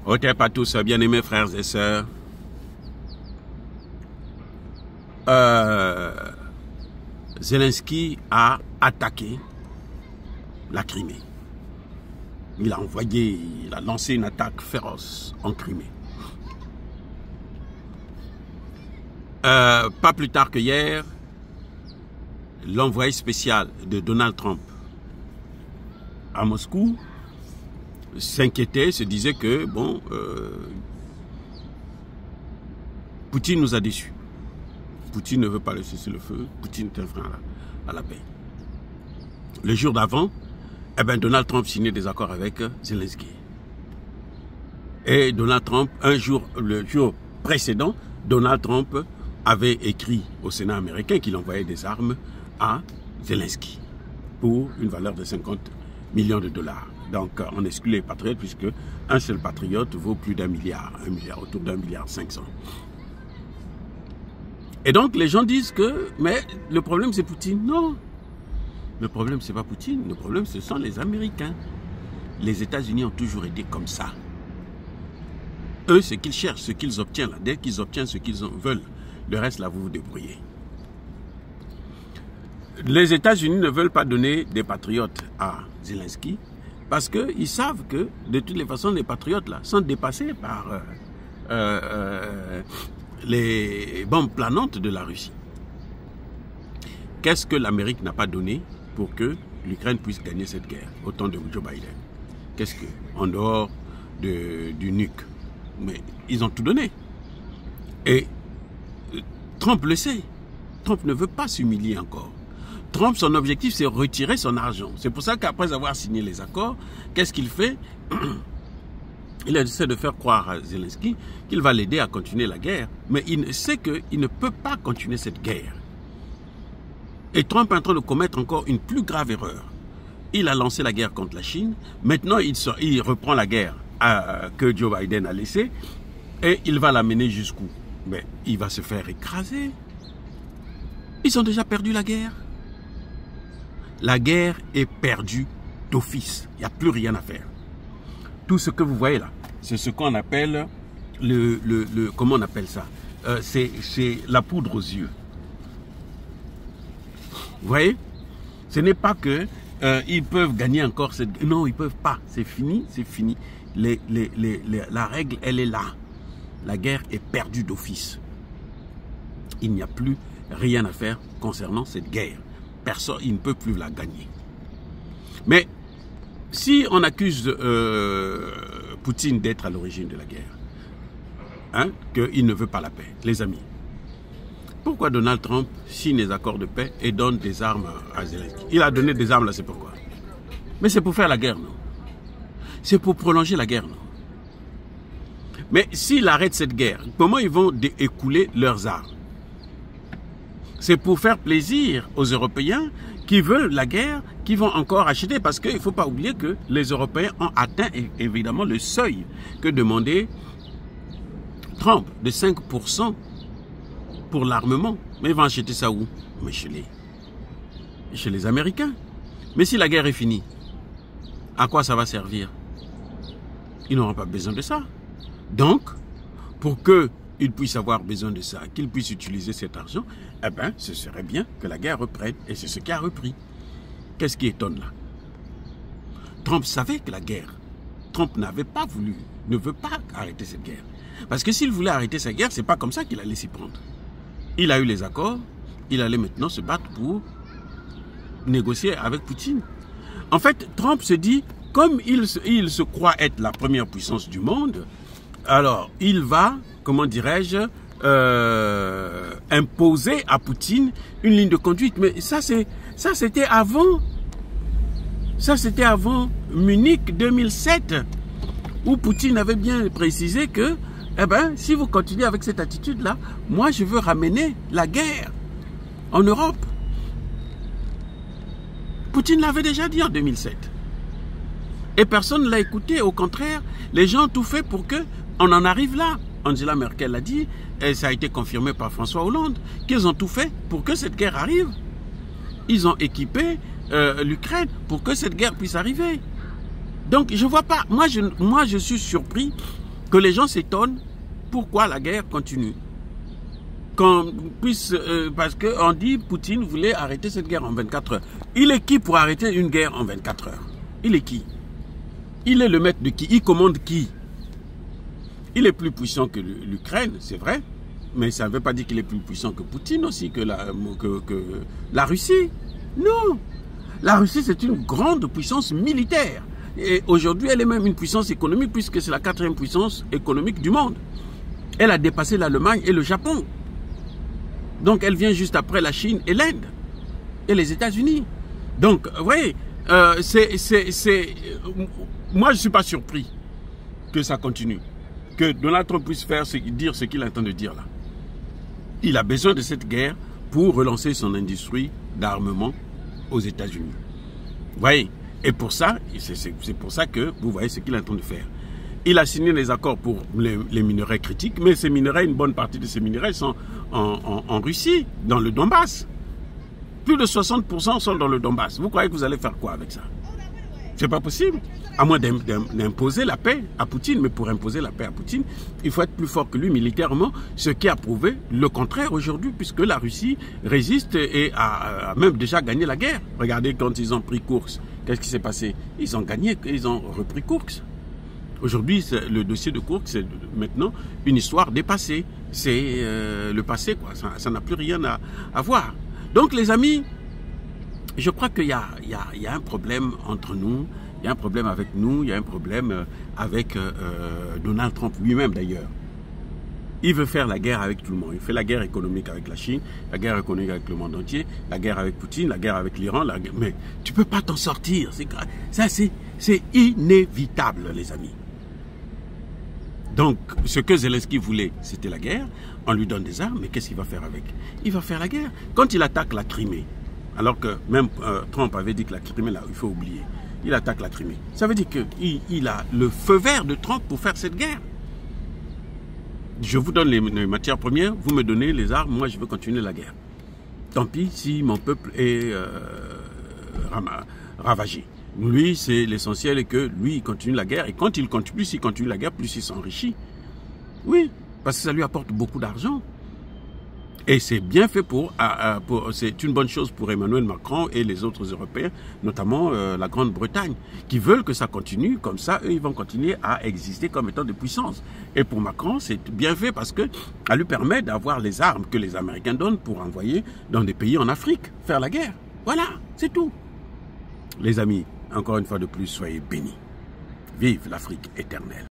Hotep à tous, bien-aimés frères et sœurs. Zelensky a attaqué la Crimée. Il a lancé une attaque féroce en Crimée. Pas plus tard que hier, l'envoyé spécial de Donald Trump à Moscou s'inquiétait, se disait que, bon, Poutine nous a déçus. Poutine ne veut pas le cessez-le-feu. Poutine est un frein à la paix. Le jour d'avant, Donald Trump signait des accords avec Zelensky. Et Donald Trump, le jour précédent, Donald Trump avait écrit au Sénat américain qu'il envoyait des armes à Zelensky pour une valeur de 50 millions de dollars. Donc, on exclut les patriotes puisque un seul patriote vaut plus d'1 milliard, autour d'1,5 milliard. Et donc, les gens disent que, mais le problème c'est Poutine. Non, le problème c'est pas Poutine, le problème ce sont les Américains. Les États-Unis ont toujours été comme ça. Eux, ce qu'ils cherchent, ce qu'ils obtiennent, là, dès qu'ils obtiennent ce qu'ils veulent, le reste là, vous vous débrouillez. Les États-Unis ne veulent pas donner des patriotes à Zelensky parce qu'ils savent que, de toutes les façons, les patriotes là sont dépassés par les bombes planantes de la Russie. Qu'est-ce que l'Amérique n'a pas donné pour que l'Ukraine puisse gagner cette guerre au temps de Joe Biden? Qu'est-ce que, en dehors du nuque? Mais ils ont tout donné. Et Trump le sait. Trump ne veut pas s'humilier encore. Trump, son objectif, c'est retirer son argent. C'est pour ça qu'après avoir signé les accords, qu'est-ce qu'il fait? Il essaie de faire croire à Zelensky qu'il va l'aider à continuer la guerre. Mais il sait qu'il ne peut pas continuer cette guerre. Et Trump est en train de commettre encore une plus grave erreur. Il a lancé la guerre contre la Chine. Maintenant, il reprend la guerre que Joe Biden a laissée. Et il va la mener jusqu'où? Mais il va se faire écraser. Ils ont déjà perdu la guerre. La guerre est perdue d'office. Il n'y a plus rien à faire. Tout ce que vous voyez là, c'est ce qu'on appelle comment on appelle ça? C'est la poudre aux yeux. Vous voyez? Ce n'est pas que ils peuvent gagner encore cette guerre. Non, ils ne peuvent pas. C'est fini, c'est fini. La règle, elle est là. La guerre est perdue d'office. Il n'y a plus rien à faire concernant cette guerre. Personne, il ne peut plus la gagner. Mais si on accuse Poutine d'être à l'origine de la guerre, qu'il ne veut pas la paix, les amis, pourquoi Donald Trump signe les accords de paix et donne des armes à Zelensky? Il a donné des armes là, c'est pourquoi? Mais c'est pour faire la guerre, non? C'est pour prolonger la guerre, non? Mais s'il arrête cette guerre, comment ils vont écouler leurs armes? C'est pour faire plaisir aux Européens qui veulent la guerre, qui vont encore acheter. Parce qu'il ne faut pas oublier que les Européens ont atteint évidemment le seuil que demandait Trump de 5% pour l'armement. Mais ils vont acheter ça où? Mais chez les Américains. Mais si la guerre est finie, à quoi ça va servir? Ils n'auront pas besoin de ça. Donc, pour qu'ils puissent avoir besoin de ça, qu'ils puissent utiliser cet argent, ce serait bien que la guerre reprenne. Et c'est ce qui a repris. Qu'est-ce qui étonne là? Trump savait que la guerre, Trump n'avait pas voulu, ne veut pas arrêter cette guerre. Parce que s'il voulait arrêter cette guerre, c'est pas comme ça qu'il allait s'y prendre. Il a eu les accords, il allait maintenant se battre pour négocier avec Poutine. En fait, Trump se dit, comme il se croit être la première puissance du monde, alors il va, comment dirais-je, imposer à Poutine une ligne de conduite. Mais ça c'était avant. Ça c'était avant Munich 2007, où Poutine avait bien précisé que, si vous continuez avec cette attitude-là, moi je veux ramener la guerre en Europe. Poutine l'avait déjà dit en 2007. Et personne ne l'a écouté. Au contraire, les gens ont tout fait pour qu'on en arrive là. Angela Merkel l'a dit, et ça a été confirmé par François Hollande, qu'ils ont tout fait pour que cette guerre arrive. Ils ont équipé l'Ukraine pour que cette guerre puisse arriver. Donc je vois pas, moi je suis surpris que les gens s'étonnent pourquoi la guerre continue. Parce qu'on dit Poutine voulait arrêter cette guerre en 24 heures. Il est qui pour arrêter une guerre en 24 heures? Il est qui? Il est le maître de qui? Il commande qui? Il est plus puissant que l'Ukraine, c'est vrai, mais ça ne veut pas dire qu'il est plus puissant que Poutine aussi, que la Russie. Non, la Russie c'est une grande puissance militaire. Et aujourd'hui, elle est même une puissance économique puisque c'est la 4e puissance économique du monde. Elle a dépassé l'Allemagne et le Japon. Donc elle vient juste après la Chine et l'Inde et les États-Unis. Donc, vous voyez, moi je ne suis pas surpris que ça continue. Que Donald Trump puisse dire ce qu'il est en train de dire là. Il a besoin de cette guerre pour relancer son industrie d'armement aux États-Unis. Vous voyez? Et pour ça, c'est pour ça que vous voyez ce qu'il est en train de faire. Il a signé les accords pour les minerais critiques, mais ces minerais, une bonne partie de ces minerais sont en Russie, dans le Donbass. Plus de 60% sont dans le Donbass. Vous croyez que vous allez faire quoi avec ça? C'est pas possible. À moins d'imposer la paix à Poutine. Mais pour imposer la paix à Poutine, il faut être plus fort que lui militairement, ce qui a prouvé le contraire aujourd'hui, puisque la Russie résiste et a même déjà gagné la guerre. Regardez quand ils ont pris Koursk. Qu'est-ce qui s'est passé? Ils ont gagné, ils ont repris Koursk. Aujourd'hui, le dossier de Koursk, c'est maintenant une histoire dépassée. C'est le passé, quoi. Ça n'a plus rien à voir. Donc, les amis, je crois qu'il y a un problème entre nous. Il y a un problème avec nous. Il y a un problème avec Donald Trump lui-même, d'ailleurs. Il veut faire la guerre avec tout le monde. Il fait la guerre économique avec la Chine, la guerre économique avec le monde entier, la guerre avec Poutine, la guerre avec l'Iran. Mais tu ne peux pas t'en sortir. Ça, c'est inévitable, les amis. Donc, ce que Zelensky voulait, c'était la guerre. On lui donne des armes, mais qu'est-ce qu'il va faire avec? Il va faire la guerre. Quand il attaque la Crimée, alors que même Trump avait dit que la Crimée, là, il faut oublier. Il attaque la Crimée. Ça veut dire qu'il a le feu vert de Trump pour faire cette guerre. Je vous donne les matières premières, vous me donnez les armes, moi je veux continuer la guerre. Tant pis si mon peuple est ravagé. Lui, c'est l'essentiel est que lui, il continue la guerre. Et quand il continue, plus il continue la guerre, plus il s'enrichit. Oui, parce que ça lui apporte beaucoup d'argent. Et c'est bien fait c'est une bonne chose pour Emmanuel Macron et les autres Européens, notamment la Grande-Bretagne, qui veulent que ça continue. Comme ça, eux, ils vont continuer à exister comme étant des puissances. Et pour Macron, c'est bien fait parce que ça lui permet d'avoir les armes que les Américains donnent pour envoyer dans des pays en Afrique, faire la guerre. Voilà, c'est tout. Les amis, encore une fois de plus, soyez bénis. Vive l'Afrique éternelle.